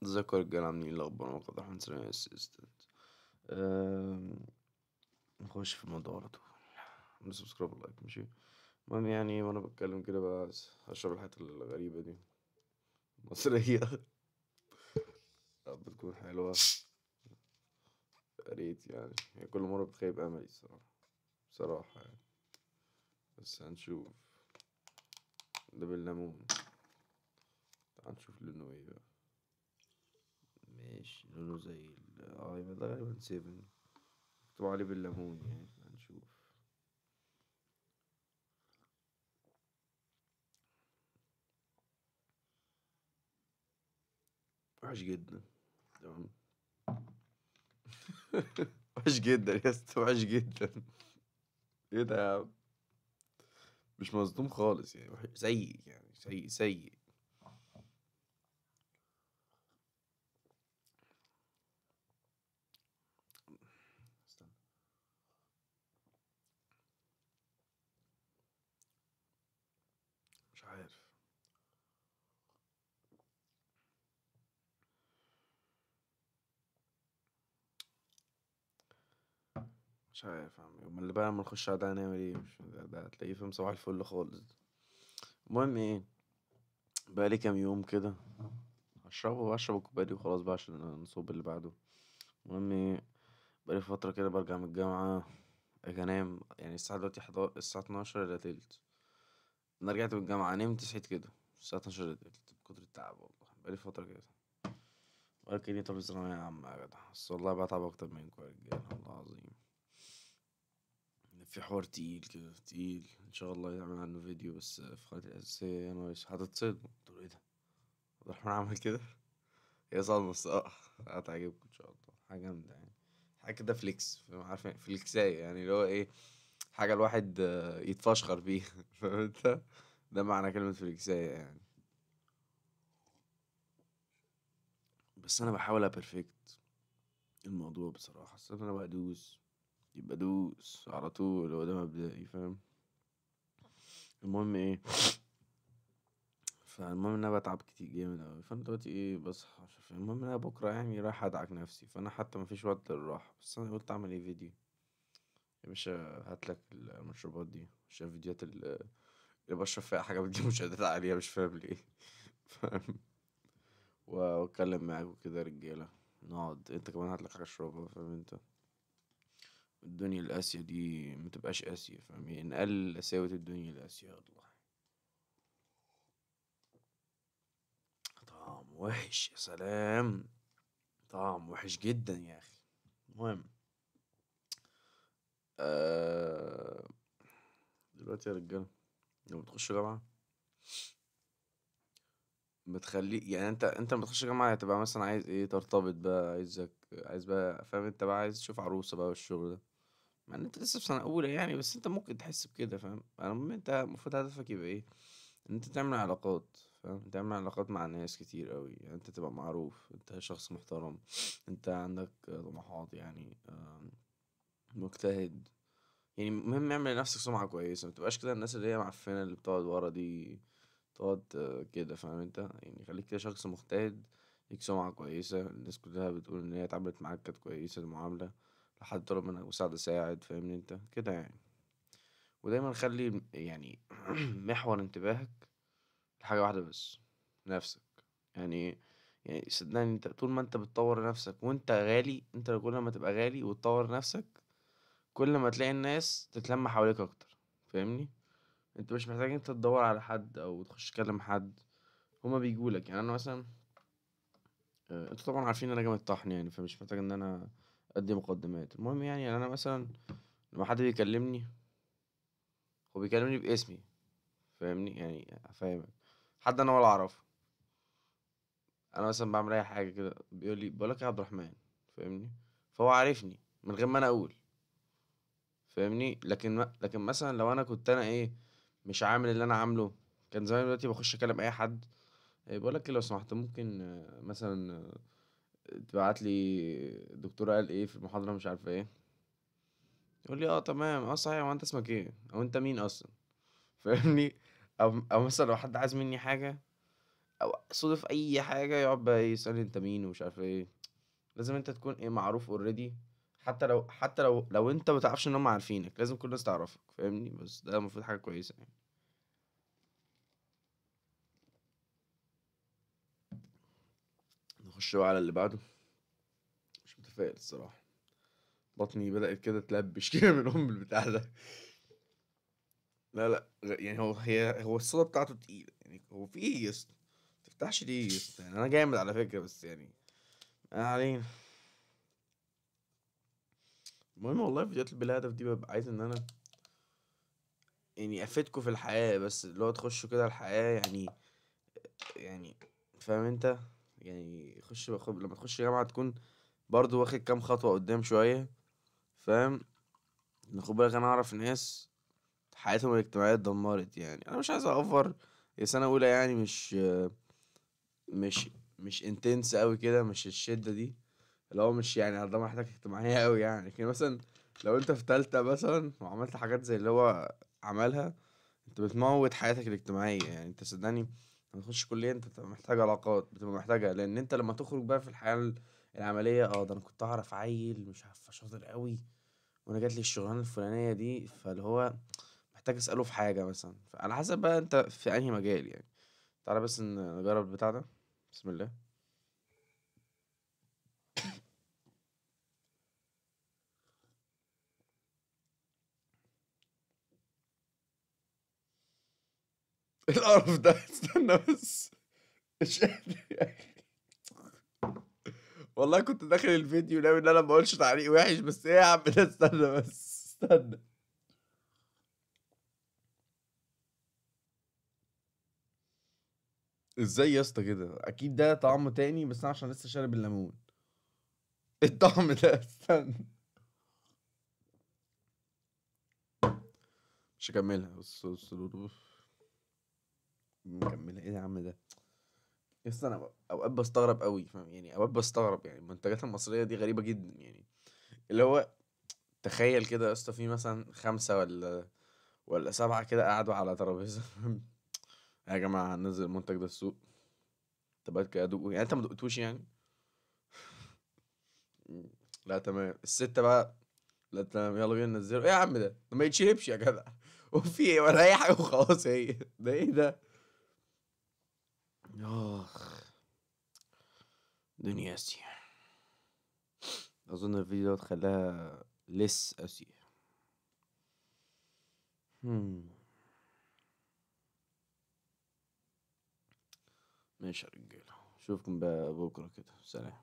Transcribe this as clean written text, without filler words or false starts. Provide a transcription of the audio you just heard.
اتذكر الجامعة عاملين ايه الاخبار؟ انا عبد الرحمن سليمان اسيستنت. أم، نخش في الموضوع على طول. سبسكرايب لايك ماشي. المهم يعني وانا بتكلم كده بقى هشرب الحاجات الغريبة دي مصرية. بتكون حلوة. يا ريت يعني كل مرة بتخيب املي الصراحة. بصراحة يعني. بس هنشوف. ده بالليمون. تعال نشوف لونه ايه بقى. ماشي لونه زي يبقى ده غالبا 7. مكتوب عليه بالليمون يعني هنشوف. وحش جدا. تمام. وحش جدا يا اسطى، وحش جدا. ايه ده يا عم؟ مش مصدوم خالص يعني، سيء يعني سيء سيء. استنى. مش عارف. مش عارف يا عم، امال اللي بقى لما نخش على ده هنعمل ايه؟ مش ده هتلاقيه فاهم صباح الفل خالص. المهم ايه، بقى لي كام يوم كده بشرب الكوبايه دي وخلاص بقى عشان نصب اللي بعده. المهم ايه، بقى لي فتره كده برجع من الجامعه اجي انام، يعني الساعه دلوقتي 11 الساعه 12 الا تلت. انا رجعت من الجامعه نمت صحيت كده الساعه 12 الا تلت من كتر التعب، والله بقى لي فتره كده. ولكن طب الثانوية يا عم يا جدع، بس والله بتعب أكتر منكم يا رجالة والله العظيم. في حوار تقيل كده تقيل، إن شاء الله يعمل عنه فيديو، بس في قناتي الأساسية أنا مش هتتصدموا تقولوا إيه ده؟ عبد الرحمن عمل كده؟ هي صدمة الصراحة. هتعجبكم إن شاء الله، حاجة جامدة يعني. حاجة كده فليكس، فاهم؟ عارف فليكساية يعني اللي هو إيه، حاجة الواحد يتفشخر بيها. فاهم أنت؟ ده معنى كلمة فليكساية يعني. بس أنا بحاول أبرفكت الموضوع بصراحة، أصل أنا بدوس، يبقى دوس على طول، هو ده مبدئي فاهم. المهم ايه، فالمهم ان انا بتعب كتير جامد اوي، فانا دلوقتي ايه بصحى المهم ان انا بكره يعني رايح ادعك نفسي، فانا حتى مفيش وقت للراحة، بس انا قلت اعمل ايه فيديو. يا باشا هاتلك المشروبات دي عشان الفيديوهات اللي بشرب فيها حاجة بتجيب مشاهدات عالية، مش فاهم ليه. فاهم. واتكلم معاك وكده يا رجالة، نقعد انت كمان هاتلك حاجة اشربها، فاهم انت. الدنيا القاسية دي متبقاش قاسية، فاهم يعني، نقلل قساوة الدنيا القاسية والله. طعم وحش يا سلام. طعم وحش جدا يا اخي. المهم آه دلوقتي يا رجاله لما بتخش جامعه بتخلي يعني انت لما تخش جامعه هتبقى مثلا عايز ايه ترتبط بقى، عايز بقى فاهم انت بقى عايز تشوف عروسه بقى والشغل ده. مع ان انت لسه في سنه اولى يعني، بس انت ممكن تحس بكده فاهم. المهم انت المفروض هدفك يبقى ايه، ان انت تعمل علاقات، فاهم، تعمل علاقات مع ناس كتير قوي، يعني انت تبقى معروف انت شخص محترم، انت عندك طموحات يعني، مجتهد. يعني المهم اعمل لنفسك سمعة كويسة، متبقاش كده الناس اللي هي معفنة اللي بتقعد ورا دي، تقعد كده فاهم انت، يعني خليك كده شخص مجتهد، ليك سمعة كويسة، الناس كلها بتقول ان هي اتعاملت معاك كانت كويسة المعاملة، لحد طلب منك مساعدة ساعد، فاهمني انت كده يعني. ودايما خلي يعني محور انتباهك لحاجة واحدة بس، نفسك. يعني يعني صدقني انت طول ما انت بتطور نفسك وانت غالي، انت كل ما تبقى غالي وتطور نفسك كل ما تلاقي الناس تتلم حواليك اكتر، فاهمني. انت مش محتاج انت تدور على حد او تخش تكلم حد، هما بيجولك. يعني انا مثلا انتوا طبعا عارفين ان انا جامد طحن يعني، فمش محتاج ان انا ادي مقدمات. المهم يعني انا مثلا لما حد بيكلمني هو بيكلمني باسمي، فاهمني يعني افهمك. حد انا ولا اعرفه، انا مثلا بعمل اي حاجه كده بيقول لي بقولك يا عبد الرحمن، فاهمني. فهو عارفني من غير ما انا اقول، فاهمني. لكن مثلا لو انا كنت انا ايه مش عامل اللي انا عامله، كان زمان دلوقتي بخش اكلم اي حد، بقول لك لو سمحت ممكن مثلا تبعت لي الدكتور قال ايه في المحاضرة مش عارف ايه. يقول لي اه تمام اه صحيح، هو انت اسمك ايه او انت مين اصلا؟ فاهمني. او مثلا لو حد عايز مني حاجة او صدف اي حاجه يقعد بقى يسالني انت مين ومش عارف ايه. لازم انت تكون ايه معروف اوريدي. حتى لو انت ما تعرفش ان هم عارفينك، لازم كل الناس تعرفك، فاهمني؟ بس ده المفروض حاجه كويسه يعني. نخش بقى على اللي بعده. مش متفائل الصراحه. بطني بدأت كده تلبش كده من البتاع ده. لا لا، يعني هو الصودا بتاعته تقيلة يعني. هو في ايه يا اسطى؟ متفتحش ليه يا اسطى؟ يعني انا جامد على فكرة، بس يعني ما علينا. المهم والله فيديوهات البلا هدف دي ببقى عايز ان انا يعني افيدكوا في الحياة، بس اللي هو تخشوا كده الحياة يعني فاهم انت؟ يعني لما تخش جامعة تكون برضو واخد كام خطوة قدام شوية، فاهم؟ إن خد بالك انا اعرف ناس حياتهم الاجتماعية اتدمرت. يعني انا مش عايز اوفر، هي سنة اولى يعني مش مش انتنس قوي كده، مش الشدة دي، اللي هو مش يعني هتدمر حياتك اجتماعية قوي يعني. لكن مثلا لو انت في تالتة مثلا وعملت حاجات زي اللي هو عملها، انت بتموت حياتك الاجتماعية. يعني انت صدقني لما تخش كلية انت بتبقى محتاج علاقات، بتبقى محتاجها، لان انت لما تخرج بقى في الحياة العملية، ده انا كنت اعرف عيل مش عارف شاطر قوي وانا جات لي الشغلانة الفلانية دي، فاللي هو محتاج اسأله في حاجة مثلا، فعلى حسب بقى انت في انهي مجال يعني. تعالى بس نجرب البتاع ده. بسم الله. إيه القرف ده؟ استنى بس. مش قادر يا أخي. والله كنت داخل الفيديو ناوي ان انا ما اقولش تعليق وحش، بس ايه يا عم ده؟ استنى بس استنى. ازاي يا اسطى كده؟ اكيد ده طعم تاني، بس انا عشان لسه شارب الليمون. إيه الطعم ده؟ استنى. مش هكملها. بص مكملها ايه يا عم ده؟ يس انا اوقات بستغرب قوي، فاهم يعني؟ اوقات بستغرب يعني المنتجات المصريه دي غريبه جدا يعني. اللي هو تخيل كده يا اسطى، في مثلا خمسه ولا سبعه كده قعدوا على ترابيزه يا جماعه هننزل المنتج ده السوق، تبقى كده ادوقه يعني. انت ما دقتوش يعني؟ لا تمام. الستة بقى، لا تمام يلا بينا ننزله. ايه يا عم ده ما يتشربش يا جدع. وفي ايه ولا اي حاجة وخلاص؟ هي ده ايه ده؟ اخ، دنيا اسيا. اظن الفيديو ده خلاها لس اسيا. هم. ماشي يا رجالة، اشوفكم بقى بكرة كده. سلام.